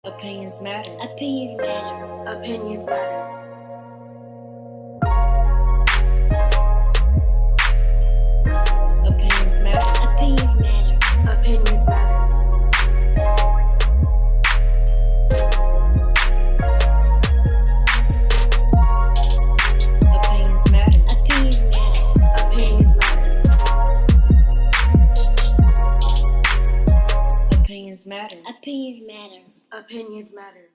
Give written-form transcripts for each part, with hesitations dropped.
Opinions matter. Opinions matter. Opinions matter. Opinions matter. Opinions matter. Opinions matter. Opinions matter. Opinions matter. Opinions matter. Opinions matter. Opinions matter. Opinions matter.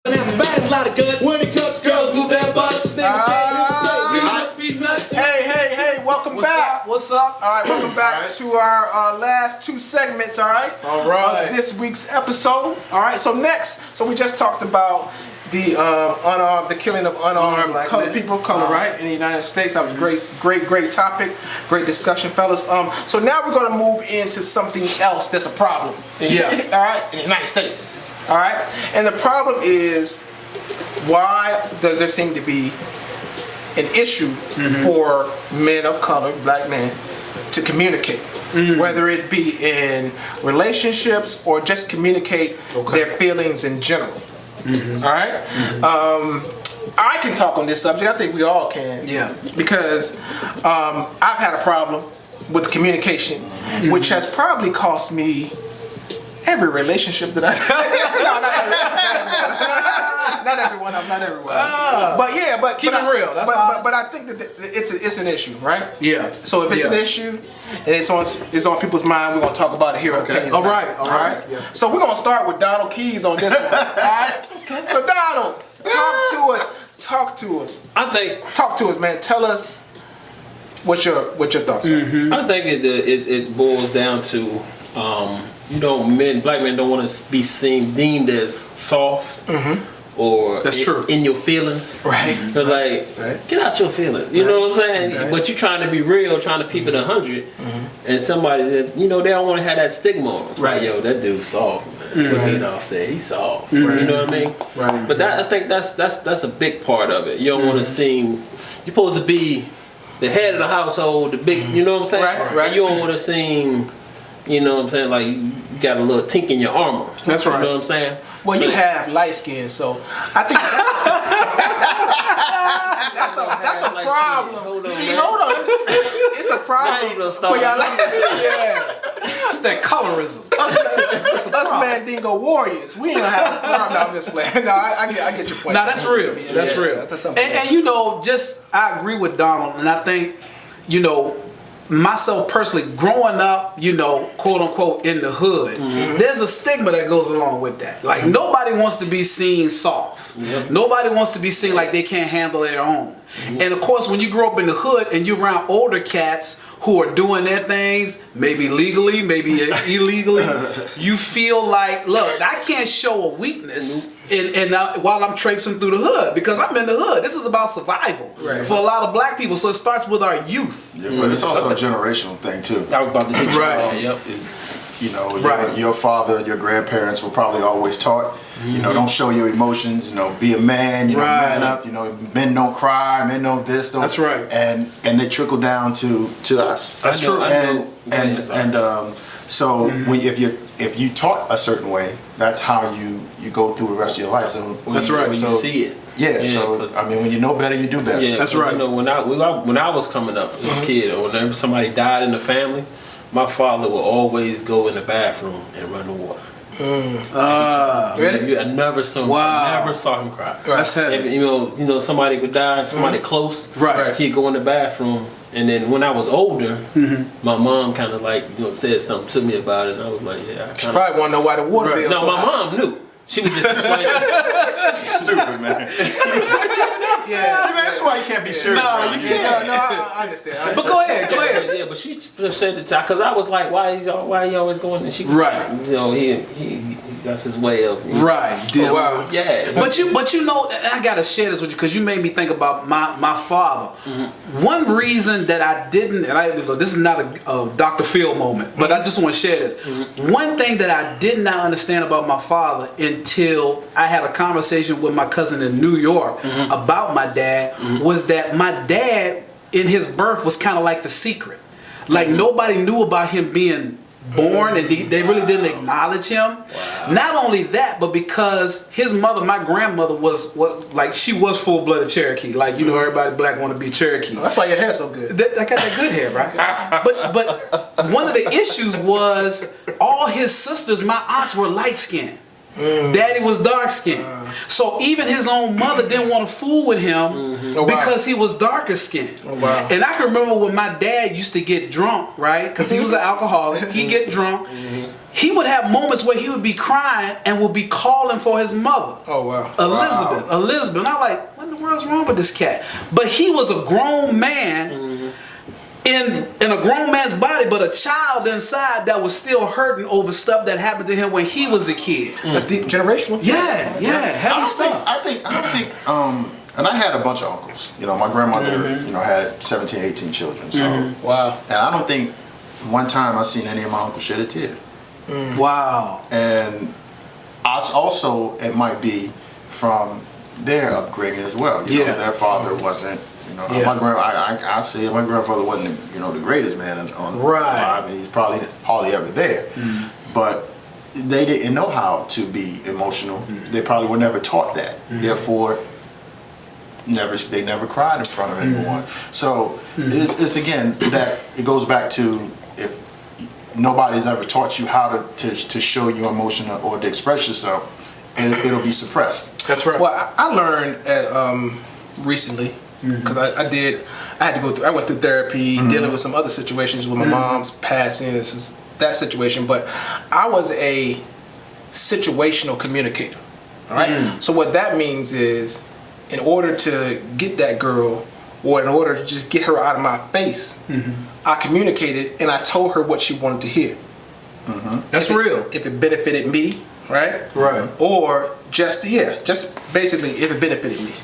Everybody's a lot of good. When it comes to Girls move their butts. We must be nuts. Hey, welcome back. What's up? All right, welcome back to our last two segments, all right? All right. Of this week's episode. All right, so we just talked about the killing of unarmed Black colored men. people, right, in the United States. That was a great topic, great discussion, fellas. So now we're going to move into something else that's a problem. Yeah. All right, in the United States. All right, and the problem is, why does there seem to be an issue for men of color, black men, to communicate, whether it be in relationships or just communicate their feelings in general? All right, I can talk on this subject. I think we all can. Yeah. Because I've had a problem with communication, which has probably cost me every relationship that not everyone. But Keep it real. That's honest. but I think that it's an issue, right? Yeah. So if it's an issue and it's on people's mind, we're gonna talk about it here. Okay. All right. Yeah. So we're gonna start with Donald Keys on this one. All right. Okay. So Donald, talk to us. Talk to us, man. Tell us what your thoughts are. I think it boils down to black men don't want to be deemed as soft or That's true. in your feelings. Right. They're like, get out your feelings. You know what I'm saying? Right. But you're trying to be real, trying to keep it 100, and somebody that they don't want to have that stigma on them. It's like, yo, that dude's soft, man. What he said, he's soft. You know what I mean? Right. But I think that's a big part of it. You don't want to seem. You're supposed to be the head of the household, the big. You know what I'm saying? Right. And you don't want to seem. You know what I'm saying? Like you got a little tink in your armor. That's right. You know what I'm saying? Well, you have light skin, so I think that's a problem. Hold on, See, man. hold on. It's a Now you problem. done started. It's that colorism. Us Mandingo warriors, we ain't gonna have a problem. No, I'm just playing. No, I get your point. Now that's real. That's real. That's something. And I agree with Donald, and I think, myself personally, growing up, quote unquote, in the hood, there's a stigma that goes along with that. Like, nobody wants to be seen soft. Nobody wants to be seen like they can't handle their own. And of course, when you grow up in the hood and you're around older cats who are doing their things, maybe legally, maybe illegally, you feel like, look, I can't show a weakness while I'm traipsing through the hood, because I'm in the hood. This is about survival for a lot of black people. So it starts with our youth. Yeah, but it's also a generational thing too. I was about to hit you. Right. Yep. Your father, your grandparents were probably always taught, don't show your emotions, be a man, man up, men don't cry, men don't this, don't. That's right. And they trickle down to us. That's true. So if you taught a certain way, that's how you go through the rest of your life. So That's right. When you see it. Yeah. So when you know better, you do better. Yeah, that's right. When I was coming up as a kid, or whenever somebody died in the family, my father would always go in the bathroom and run the water. Really? I never saw him cry. That's heavy. If, somebody would die, somebody close, Right. he'd go in the bathroom. And then when I was older, my mom kind of said something to me about it, and I was like, yeah. She probably want to know why the water bill. No, my mom knew. She was just explaining. Stupid, man. Yeah. See, man, that's why you can't be serious. No, man. you can't. No, I understand. But go ahead. Yeah, but she said it because I was like, why he always going? And she, Right. He that's his way of Right. Wow. Yeah. But I gotta share this with you because you made me think about my father. One reason that I didn't, this is not a Dr. Phil moment, but I just want to share this. One thing that I did not understand about my father until I had a conversation with my cousin in New York about my dad was that my dad in his birth was kind of like the secret. Like nobody knew about him being born, and they really didn't acknowledge him. Not only that, but because his mother, my grandmother, was like, she was full-blooded Cherokee. Like, you know, everybody black want to be Cherokee. That's why your hair's so good. I got that good hair, right? But one of the issues was all his sisters, my aunts, were light-skinned. Daddy was dark-skinned. So even his own mother didn't want to fool with him because he was darker skinned. And I can remember when my dad used to get drunk, right? Because he was an alcoholic. He'd get drunk. He would have moments where he would be crying and would be calling for his mother. Oh, wow. Elizabeth. And I'm like, what in the world's wrong with this cat? But he was a grown man in a grown man's body, but a child inside that was still hurting over stuff that happened to him when he was a kid. That's deep generational. Yeah, heavy stuff. I think, and I had a bunch of uncles. You know, my grandmother, you know, had 17, 18 children. So, Wow. and I don't think one time I seen any of my uncles shed a tear. Wow. And also, it might be from their upbringing as well. You know, their father wasn't. You know, I say my grandfather wasn't, you know, the greatest man on Right. I mean, he's probably hardly ever there. But they didn't know how to be emotional. They probably were never taught that. Therefore, they never cried in front of anyone. So it's again that it goes back to, if nobody's ever taught you how to show your emotion or to express yourself, it'll be suppressed. That's right. Well, I learned recently, because I went through therapy, dealing with some other situations with my mom's passing and that situation, but I was a situational communicator. All right. So what that means is, in order to get that girl, or in order to just get her out of my face, I communicated and I told her what she wanted to hear. That's real. If it benefited me, right? Right. Or just basically if it benefited me.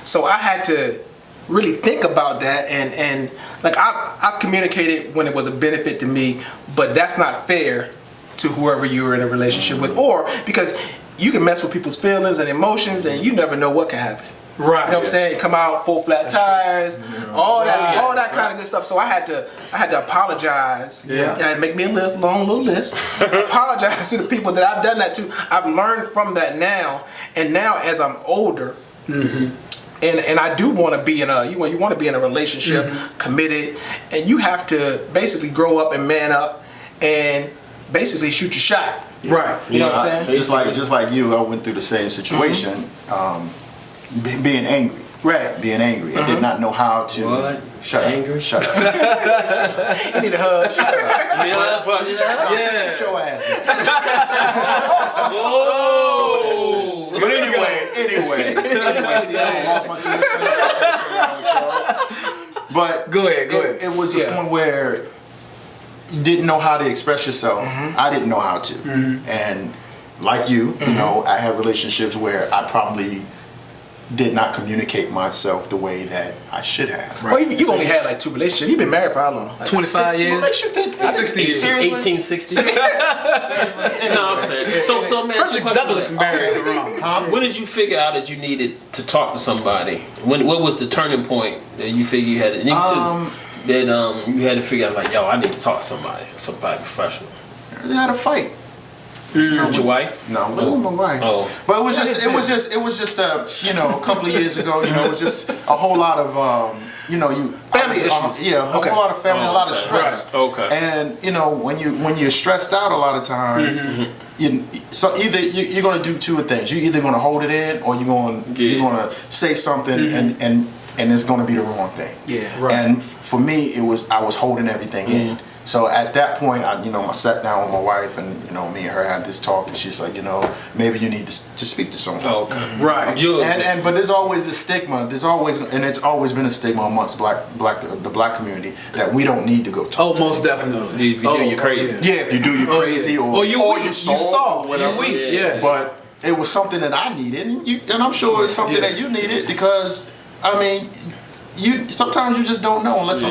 So I had to really think about that, and like I've communicated when it was a benefit to me, but that's not fair to whoever you were in a relationship with, or because you can mess with people's feelings and emotions and you never know what can happen. Right. You know what I'm saying? Come out full flat tires, all that kind of good stuff. So I had to apologize. Yeah. And make me a long little list. Apologize to the people that I've done that to. I've learned from that now, and now as I'm older, and I do want to be in you want to be in a relationship, committed, and you have to basically grow up and man up, and basically shoot your shot. Right. You know what I'm saying? Just like you, I went through the same situation. Being angry. Right. Being angry. I did not know how to. What? Shut Angry? up. Shut up. You need a hug. Shut up. But sit your ass down. Oh! But anyway, see, I lost my train. But Go ahead. It was a point where you didn't know how to express yourself. I didn't know how to. And like you know, I had relationships where I probably did not communicate myself the way that I should have. Well, you've only had like 2 relationships. You've been married for how long? Like 25 60 years? relationships? 60 years. 1860. No, I'm saying. So man, Frederick Douglass married the wrong. when did you figure out that you needed to talk to somebody? What was the turning point that you figured you had to? You had to figure out like, yo, I need to talk to somebody professional. I had a fight. With your wife? No, with my wife. Oh. But it was just a couple of years ago. You know, it was just a whole lot of Family issues. Yeah, a whole lot of family, a lot of stress. Right. Okay. And when you're stressed out a lot of times, so either you're going to do 2 things. You're either going to hold it in, or you're going to say something and it's going to be the wrong thing. Yeah. Right. And for me, I was holding everything in. So at that point, I sat down with my wife, and me and her had this talk, and she's like, maybe you need to speak to someone. Okay. Right. But there's always a stigma. It's always been a stigma amongst the black community that we don't need to go talk. Oh, most definitely. If you do, you're crazy. Yeah, if you do, you're crazy, or you soft, soft, or whatever. you're weak. Yeah. But it was something that I needed, and I'm sure it's something that you needed, because sometimes you just don't know unless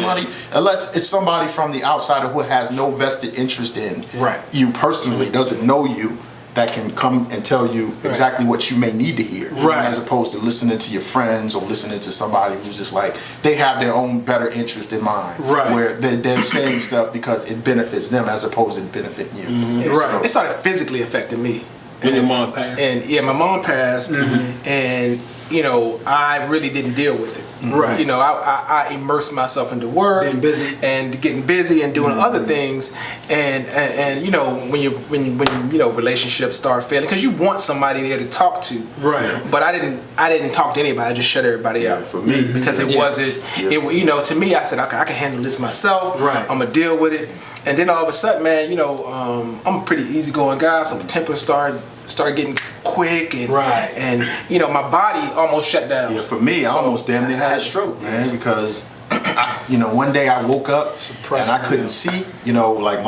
it's somebody from the outsider who has no vested interest in you personally, doesn't know you, that can come and tell you exactly what you may need to hear, Right. as opposed to listening to your friends or listening to somebody who's just like they have their own better interest in mind, Right. where they're saying stuff because it benefits them as opposed to benefiting you. Right. It started physically affecting me. When your mom passed. And yeah, my mom passed, and you know, I really didn't deal with it. Right. You know, I immersed myself into work, Being busy. and getting busy and doing other things, and you know, when you relationships start failing, because you want somebody there to talk to. Right. But I didn't talk to anybody. I just shut everybody out. For me, Because it wasn't. It, you know, to me, I said, okay, I can handle this myself. Right. I'm gonna deal with it. And then all of a sudden, man, you know, I'm a pretty easygoing guy, so my temper started getting quick, and Right. and you know, my body almost shut down. Yeah, for me, I So, almost damn near had a stroke, man, because you know, one day I woke up and I couldn't see, you know, like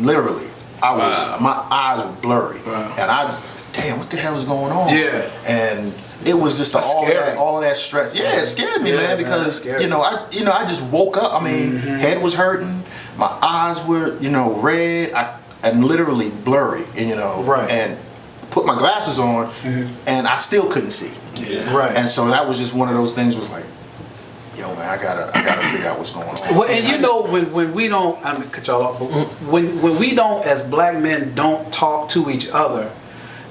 literally, my eyes were blurry, and I was, damn, what the hell is going on? Yeah. And it was just all of that stress. Yeah, it scared me, Yeah, man, man, because that's scary. you know, I just woke up. I mean, head was hurting, my eyes were, you know, red, and literally blurry, and you know, Right. and put my glasses on, and I still couldn't see. Yeah. Right. And so that was just one of those things. Was like, yo, man, I gotta figure out what's going on. Well, and you know, when we don't, I'm gonna cut y'all off, but when we don't, as black men, don't talk to each other,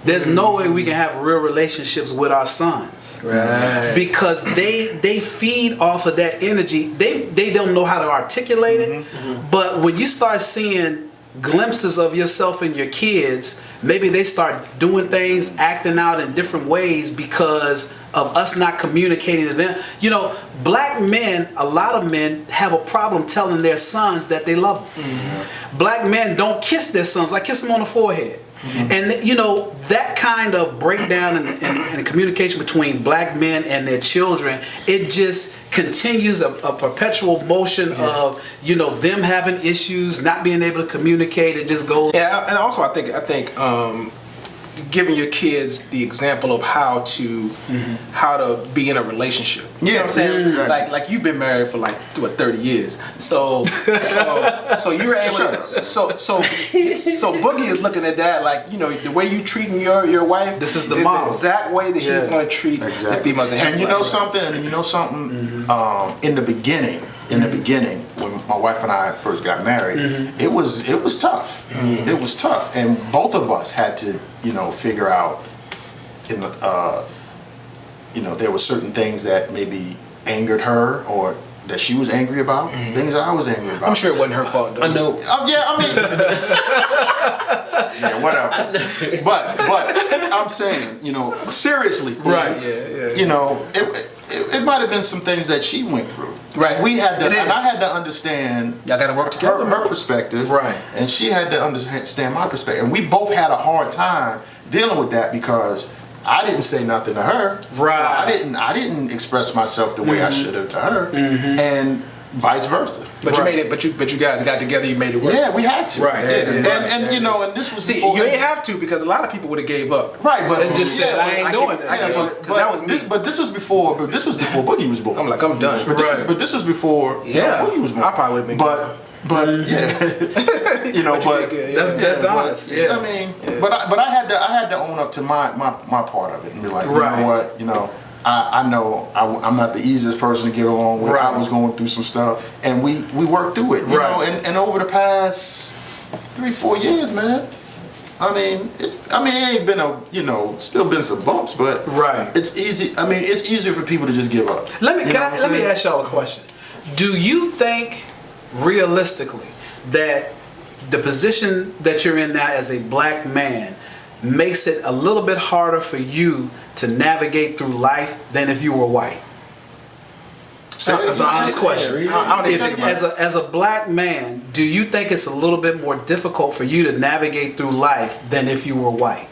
there's no way we can have real relationships with our sons. Right. Because they feed off of that energy. They don't know how to articulate it. But when you start seeing glimpses of yourself and your kids, maybe they start doing things, acting out in different ways because of us not communicating to them. You know, black men, a lot of men have a problem telling their sons that they love them. Black men don't kiss their sons, like kiss them on the forehead. And you know, that kind of breakdown in communication between black men and their children, it just continues a perpetual motion of, you know, them having issues, not being able to communicate. It just goes. Yeah, and also I think giving your kids the example of how to be in a relationship. You know what I'm saying? exactly. Like you've been married for like 30 years. So you're able to so Boogie is looking at that like, you know, the way you treating your wife, This is the the model. exact way that he's going to treat the females. And you know something? In the beginning, when my wife and I first got married, it was tough. It was tough, and both of us had to, you know, figure out, you know, there were certain things that maybe angered her or that she was angry about, things that I was angry about. I'm sure it wasn't her fault though. I know. Yeah, I mean, yeah, whatever. But I'm saying, you know, seriously, Right, yeah. you know, it might have been some things that she went through. Right. We had to, It is. and I had to understand Y'all got to work together. her perspective, Right. and she had to understand my perspective, and we both had a hard time dealing with that because I didn't say nothing to her. Right. I didn't express myself the way I should have to her, and vice versa. But you Right. made it. But you guys got together. You made it work. Yeah, we had to. Right. Yeah. And you know, and this was See, before you ain't have to because a lot of people would have gave up. right, but And just said, I ain't doing this. Because that was me. But this was before Boogie was born. I'm like, I'm done. But this was before Yeah. Boogie was born. I probably would've been But yeah, you know, But you but did good, yeah. That's but, honest. Yeah. I mean, but I had to own up to my part of it and be like, you Right. know what, you know, I know I'm not the easiest person to get along with. Right. I was going through some stuff, and we worked through it, you Right. know. And over the past 3-4 years, man, I mean, it ain't been still been some bumps, but Right. it's easy. I mean, it's easier for people to just give up. Let me You know what I'm saying? ask y'all a question. Do you think realistically that the position that you're in now as a black man makes it a little bit harder for you to navigate through life than if you were white? That's an honest question. I don't even think about it. As a black man, do you think it's a little bit more difficult for you to navigate through life than if you were white?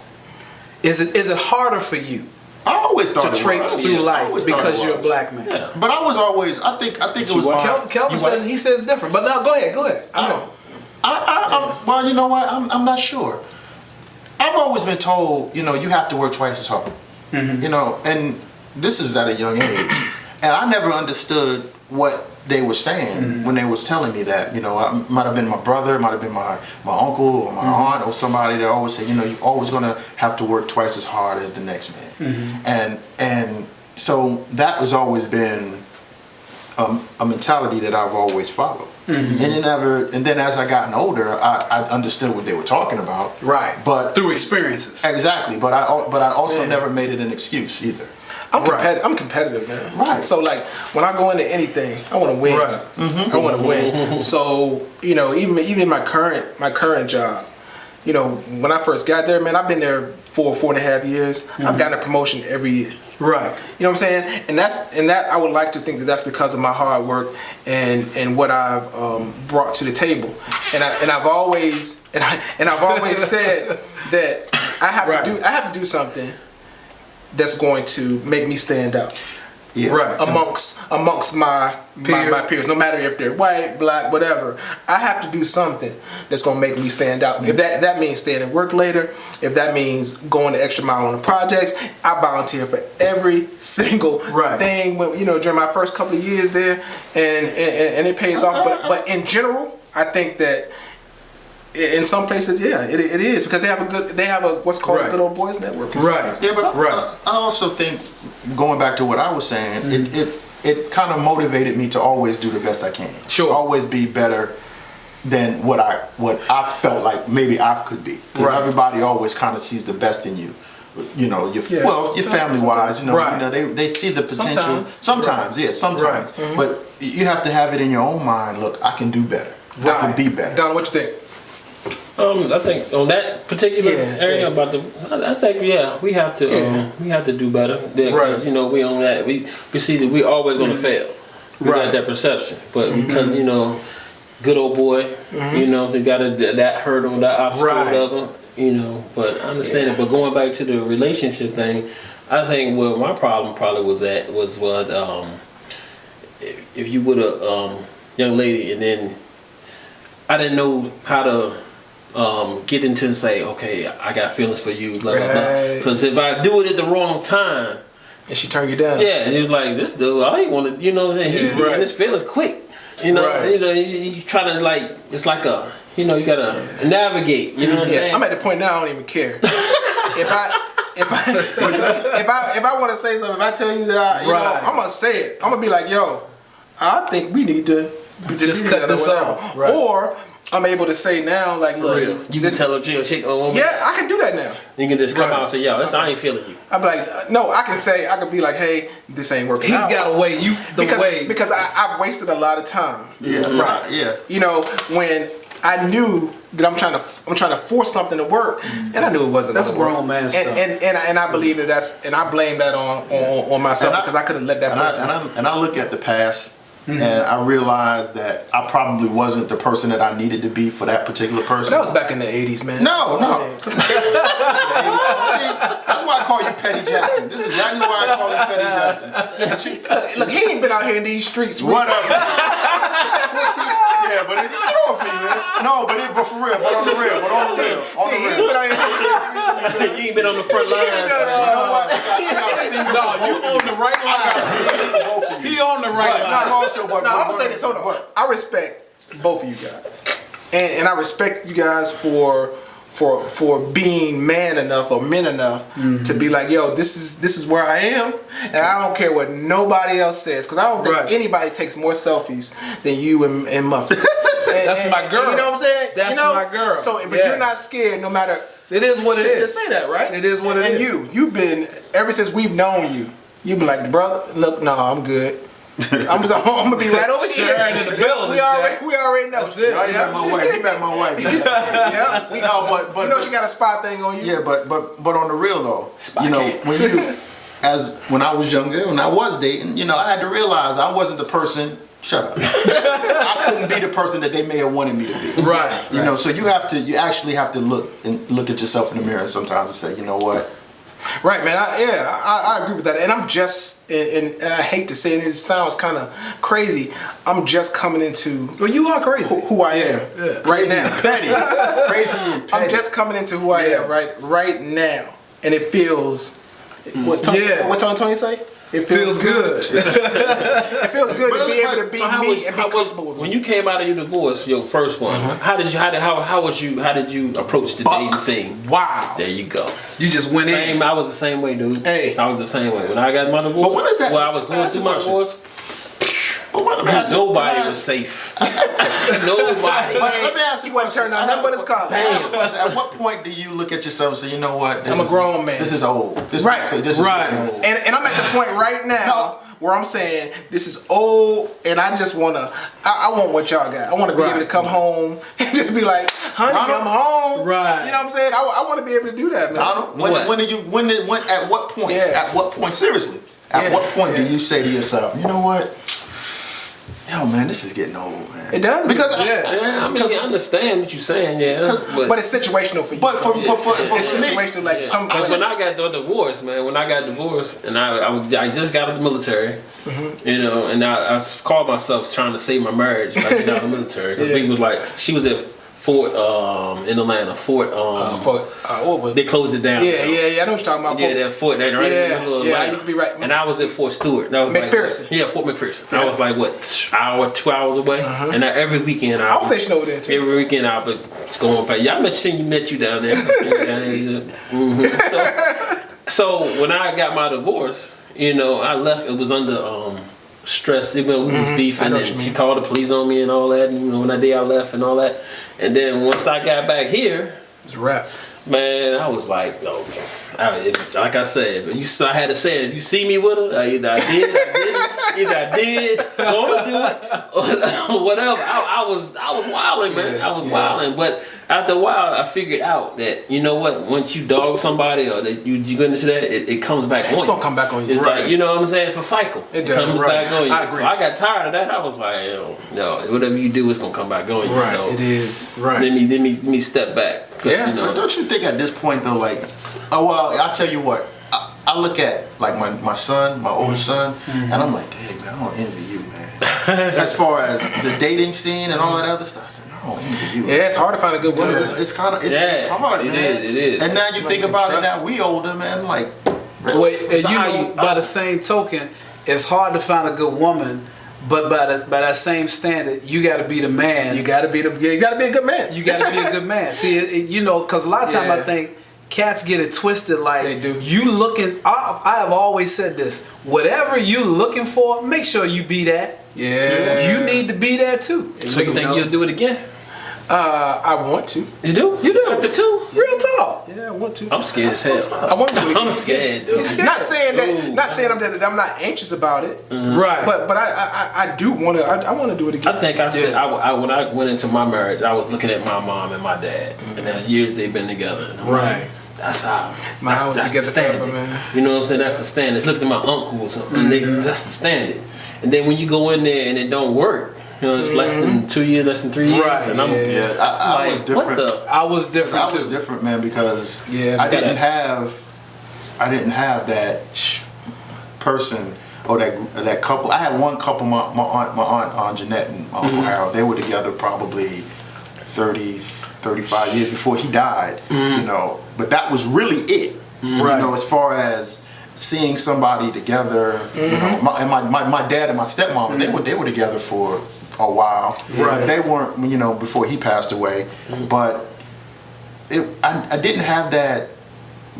Is it harder for you I always thought to it was. traipse Yeah, through I life always thought because it you're a was. black man? Yeah. But I was always. I think it was. Kelvin says different, but no, go ahead. Well, you know what? I'm not sure. I've always been told, you know, you have to work twice as hard. You know, and this is at a young age, and I never understood what they were saying when they was telling me that, it might have been my brother, it might have been my uncle or my aunt or somebody that always say, you're always gonna have to work twice as hard as the next man. And so that has always been a mentality that I've always followed. And then as I gotten older, I understood what they were talking about. Right. But through experiences. Exactly. But I also never made it an excuse either. I'm competitive, man. Right. So like when I go into anything, I want to win. Right. I want to win. So even in my current job, when I first got there, man, I've been there for 4.5 years. I've gotten a promotion every year. Right. You know what I'm saying? And that I would like to think that that's because of my hard work and what I've brought to the table. And I've always said that I have to do something that's going to make me stand out. Yeah. Right. Amongst my peers, no matter if they're white, black, whatever, I have to do something that's gonna make me stand out. If that means staying at work later, if that means going the extra mile on the projects, I volunteer for every single thing. During my first couple of years there, and it pays off. But in general, I think that in some places, it is because they have a what's called a good old boys network. Right. Yeah, but I also think, going back to what I was saying, it kind of motivated me to always do the best I can. Sure. Always be better than what I felt like maybe I could be. Because everybody always kind of sees the best in you. Your family wise, they see the potential. Sometimes. Right. But you have to have it in your own mind. Look, I can do better. I can be better. Don, what you think? I think on that particular area I think we have to do better because we on that we see that we always going to fail. We got that perception, but because good old boy, they got that hurdle, that obstacle, whatever, But I understand it. But going back to the relationship thing, I think where my problem probably was what if you would a young lady and then I didn't know how to get into and say, okay, I got feelings for you, blah, blah, blah. Because if I do it at the wrong time, and she turned you down. Yeah, and he was like, this dude, I ain't want to, you know what I'm saying? He and his feelings quick. You try to it's like you gotta navigate. You know what I'm saying? I'm at the point now I don't even care. if I want to say something, if I tell you that I'm gonna say it. I'm gonna be like, yo, I think we need to just cut this off. Right. Or I'm able to say now, like, look, you can tell a chick or woman. Yeah, I can do that now. You can just come out and say, yo, I ain't feeling you. I'm like, no, I can be like, hey, this ain't working out. He's got to weigh because I've wasted a lot of time. Yeah, right. Yeah. When I knew that I'm trying to force something to work, and I knew it wasn't. That's grown man stuff. And I believe and I blame that on myself because I could have let that person. And I look at the past. And I realized that I probably wasn't the person that I needed to be for that particular person. That was back in the 80s, man. No. See, that's why I call you Petty Jackson. This is exactly why I call you Petty Jackson. Look, he ain't been out here in these streets. Whatever. Yeah, but get off me, man. No, but for real, but on the real. You ain't been on the front line. No, you on the right line. He on the right line. I'm gonna say this. Hold on. I respect both of you guys, and I respect you guys for being man enough or men enough to be like, yo, this is where I am, and I don't care what nobody else says, because I don't think anybody takes more selfies than you and Muffin. That's my girl. You know what I'm saying? That's my girl. So, but you're not scared, no matter. It is what it is. To say that, right? It is what it is. And you've been ever since we've known you. You've been like, brother, look, no, I'm good. I'm gonna be right over here. Sharing in the building. We already know. That's it. You met my wife. You met my wife. Yeah. We know, but she got a spy thing on you. Yeah, but on the real though, when I was younger, when I was dating, I had to realize I wasn't the person. Shut up. I couldn't be the person that they may have wanted me to be. Right. So you actually have to look at yourself in the mirror sometimes and say, you know what? Right, man. I agree with that, and I'm just, and I hate to say it, it sounds kind of crazy. I'm just coming into. Well, you are crazy. Who I am right now. Petty, crazy and petty. I'm just coming into who I am right now, and it feels. What Tony say? It Feels good. It feels good But to be it's able to like- be So how me was, and be how was comfortable with when me. you came out of your divorce, your first one? How did you approach the dating scene? Wow. There you go. You just went Same. in. I was the same way, dude. Hey. I was the same way when I got my divorce. But what is that? Well, I was going That's through a my question. divorce. But what, let me ask you- Nobody let me was ask- safe. Nobody. But let me ask you He wasn't a question. turning on nothing but his collar. I have a question. At what point do you look at yourself and say, you know what? I'm a grown man. This is old. This Right. This Right. is old. And I'm at the point right now where I'm saying this is old, and I just wanna. I want what y'all got. I want to be able to come home and just be like, honey, Donald? I'm home. Right. You know what I'm saying? I want to be able to do that, man. Donald, What? at what point? Yeah. At what point? Seriously, at Yeah. what point Yeah. do you say to yourself, you know what? Yo, man, this is getting old, man. It does. Because Yeah. Yeah, I mean, I understand what you're saying, yeah. Because- But it's situational for you. But for it's me, situational, like Yeah. some. Because when I got the divorce, man, when I got divorced and I just got out of the military, you know, and I called myself trying to save my marriage by getting out of the military. Because Yeah. people was like, she was at Fort in Atlanta, what was they closed it down. Yeah. I know what you're talking about. Yeah, that Fort, that right in the Yeah, middle of yeah, I Atlanta. used to be right- And I was at Fort Stewart. That was McPherson. Like, yeah, Fort McPherson. Yeah. I was like, what, 2 hours away? And every weekend I was stationed over there too. Every weekend I would go and pay. Y'all met you down there. So when I got my divorce, you know, I left. It was under stress. Even we was beefing, I know and what you she mean. called the police on me and all that. And, you know, when that day I left and all that. And then once I got back here, It's a wrap. man, I was like, oh, like I said, I had to say it. If you see me with her, either I did, gonna do it, or whatever. I was wilding, man. I was wilding. But after a while, I figured out that, you know what? Once you dog somebody or that you get into that, it comes back on you. It's gonna come back on you. It's Right. like, you know what I'm saying? It's a cycle. It does, comes right. back on you. I agree. So I got tired of that. I was like, no, whatever you do, it's gonna come back on you. Right. So It is. Right. let me step back. 'Cause, Yeah. you know, But don't you think at this point though, like, oh well, I'll tell you what. I look at like my son, my older son, and I'm like, dang man, I don't envy you, man. As far as the dating scene and all that other stuff, I said, I don't envy you. Yeah, it's hard to find a good woman. It's kind of it's Yeah, hard, it man. is, it is. And now you Somebody think you about can it, now trust. we older, man. Like, Wait, and So you how know, you- by the same token, it's hard to find a good woman, but by that same standard, you got to be the man. You gotta be a good man. You got to be a good man. See, you know, because a lot of time I Yeah. think cats get it twisted. Like They do. you looking. I have always said this: whatever you looking for, make sure you be that. Yeah. You need to be that too. So you think you'll do it again? I want to. You do? You do. After two? Real talk. Yeah, I want to. I'm scared as hell. I want to. I'm scared, dude. Not saying that. Ooh. Not saying that I'm not anxious about it. Right. But I do want to. I want to do it again. I think I said Yeah. when I went into my marriage, I was looking at my mom and my dad, and the years they've been together. And I'm Right. like, that's how. Mine That's, was that's the together standard. forever, man. You know what I'm saying? That's the standard. Look at my uncles, and that's the standard. And then when you go in there and it don't work, you know, it's less than 2 years, less than 3 years, Right, and I'm yeah, I like, was different. what the? I was different I was too. different, man, because Yeah, I didn't gotta- have that person or that couple. I had one couple, my aunt Jeanette and my Uncle Harold. They were together probably 30, 35 years before he died. You know, but that was really it. Right. You know, as far as seeing somebody together. You know, my dad and my stepmom, they were together for a while. Right. They weren't, you know, before he passed away. But I didn't have that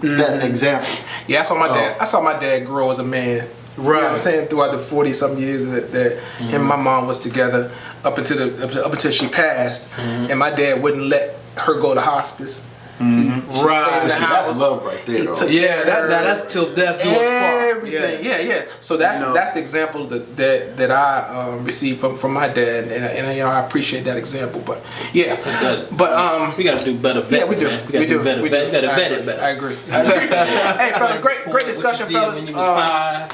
example. Yeah, I saw my dad. I saw my dad grow as a man. You know what I'm Right. saying? Throughout the 40-something years that him and my mom was together up until she passed, and my dad wouldn't let her go to hospice. She Right. stayed in the See, house. that's love right there, He though. took Yeah, care of that's till death do us part. everything. Yeah. So that's You know. that's the example that I received from my dad, and you know, I appreciate that example. But yeah, Good. but We gotta do better vetting, yeah, we do. man. We gotta do better We vetting. We gotta I vet agree. it better. I agree. Hey, fellas, great discussion, What you did fellas. when you was 5.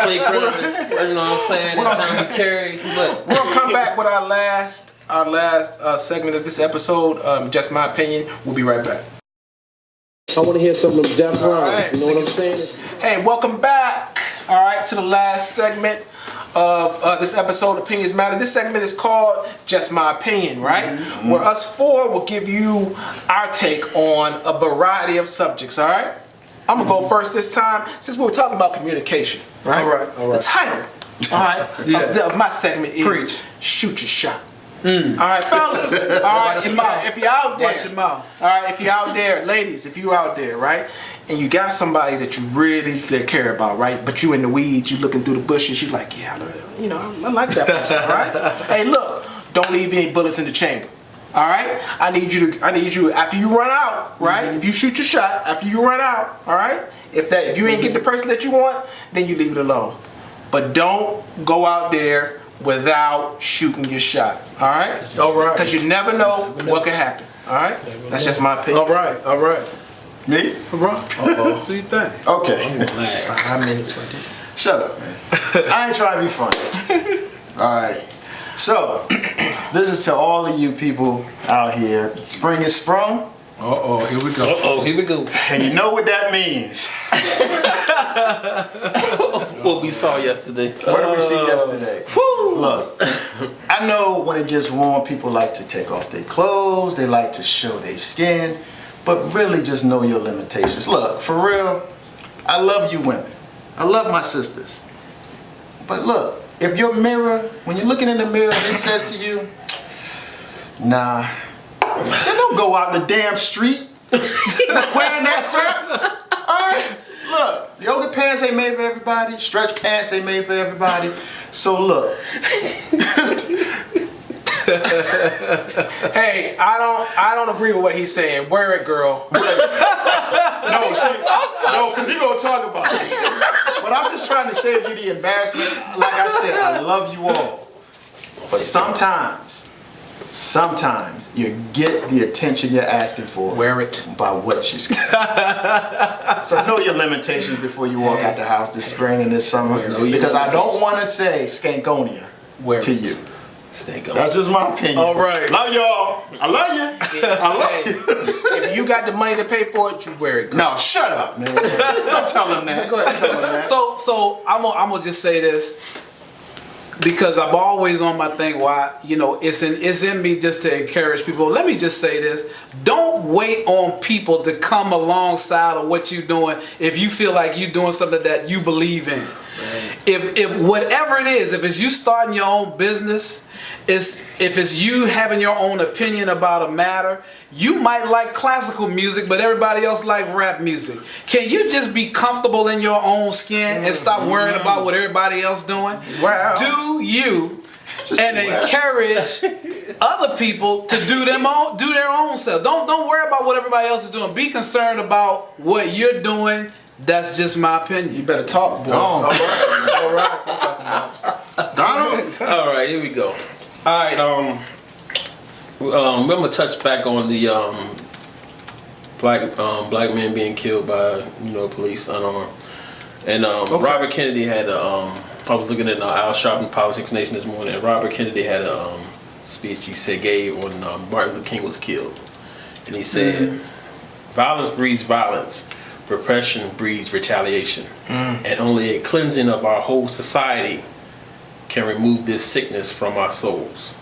Play Christmas, you know what I'm saying? we're That gonna- time you carry. But We're gonna come back with our last segment of this episode. Just my opinion. We'll be right back. I want to hear something from Jeff Brown. right. You know what I'm saying? Hey, welcome back. All right, to the last segment of this episode, Opinions Matter. This segment is called Just My Opinion, right? Where us four will give you our take on a variety of subjects, all right? I'm gonna go first this time since we were talking about communication, right? All right. The title, all right, of my segment is Preach. Shoot Your Shot. All right, fellas. All right, Watch your mouth. if you're out there, Watch your mouth. all right, if you're out there, ladies, if you're out there, right, and you got somebody that you really care about, right, but you in the weeds, you looking through the bushes, you like, yeah, I like that person, right? Hey, look, don't leave any bullets in the chamber. All right, I need you after you run out, right? If you shoot your shot after you run out, all right. If you ain't get the person that you want, then you leave it alone. But don't go out there without shooting your shot. All right. All right. Because you never know what can happen. All right. That's just my opinion. All right. Me? All right. What do you think? Okay. 5 minutes right there. Shut up, man. I ain't trying to be funny. All right. So, this is to all of you people out here. Spring is sprung. Here we go. Here we go. And you know what that means. What we saw yesterday. What did we see yesterday? Look, I know when it gets warm, people like to take off their clothes. They like to show their skin. But really just know your limitations. Look, for real, I love you women. I love my sisters. But look, if your mirror, when you're looking in the mirror, it says to you, nah, then don't go out in the damn street wearing that crap. Alright? Look, yoga pants ain't made for everybody, stretch pants ain't made for everybody. So look. Hey, I don't agree with what he's saying. Wear it, girl. No, because he gonna talk about it. But I'm just trying to save you the embarrassment. Like I said, I love you all. But sometimes you get the attention you're asking for. Wear it. By what you So know your limitations before you walk out the house this spring and this summer. Because I don't want to say skankonia to you. That's just my opinion. All right. Love y'all. I love you. I love you. If you got the money to pay for it, you wear it, girl. No, shut up, man. Don't tell him that. Go ahead, tell him that. So I'm gonna just say this because I'm always on my thing. Why it's in me just to encourage people. Let me just say this: don't wait on people to come alongside of what you're doing if you feel like you're doing something that you believe in. If whatever it is, if it's you starting your own business, if it's you having your own opinion about a matter, you might like classical music, but everybody else like rap music. Can you just be comfortable in your own skin and stop worrying about what everybody else doing? Wow. Do you and encourage other people to do their own self. Don't worry about what everybody else is doing. Be concerned about what you're doing. That's just my opinion. You better talk, boy. All right. That's what I'm talking about. Donald? All right, here we go. All right, we're gonna touch back on the black men being killed by police unarmed. And Robert Kennedy had I was looking at Al Sharpton Politics Nation this morning, and Robert Kennedy had a speech he gave when Martin Luther King was killed, and he said, "Violence breeds violence. Repression breeds retaliation, and only a cleansing of our whole society can remove this sickness from our souls."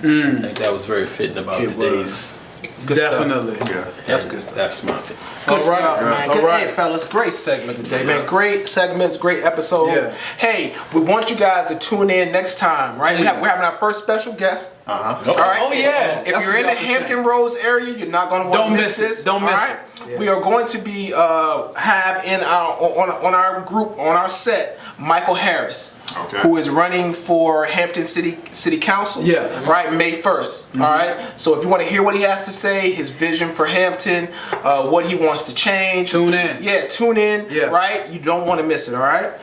I think that was very fitting about today's. Definitely. Yeah. That's good stuff. That's my thing. Good stuff, man. All Good, right. hey, fellas, great segment today, man. Great segments, great episode. Yeah. Hey, we want you guys to tune in next time, right? We're having our first special guest. Uh-huh. All right. Oh, yeah. If That's you're in the what y'all Hampton Roads area, you're not going to want to miss this. Don't miss all it. right? We are going to be have in on our group on our set Michael Harris, who is running for Hampton City Council. Yeah. Right, May 1st. All right. So if you want to hear what he has to say, his vision for Hampton, what he wants to change, Tune in. Yeah, tune in. Yeah. Right. You don't want to miss it. All right.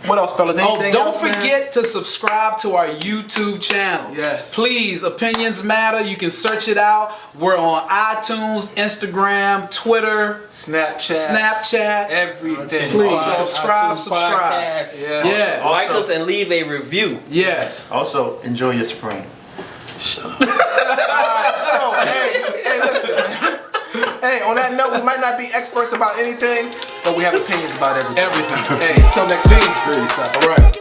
What else, fellas? Anything Don't else, man? forget to subscribe to our YouTube channel. Yes. Please, Opinions Matter. You can search it out. We're on iTunes, Instagram, Twitter, Snapchat. everything. Please Also, subscribe. Podcast. Yeah. Like us and leave a review. Yes. Also, enjoy your spring. Alright, so hey, listen, man. Hey, on that note, we might not be experts about anything, but we have opinions about everything. Everything. Hey, until next time. All right.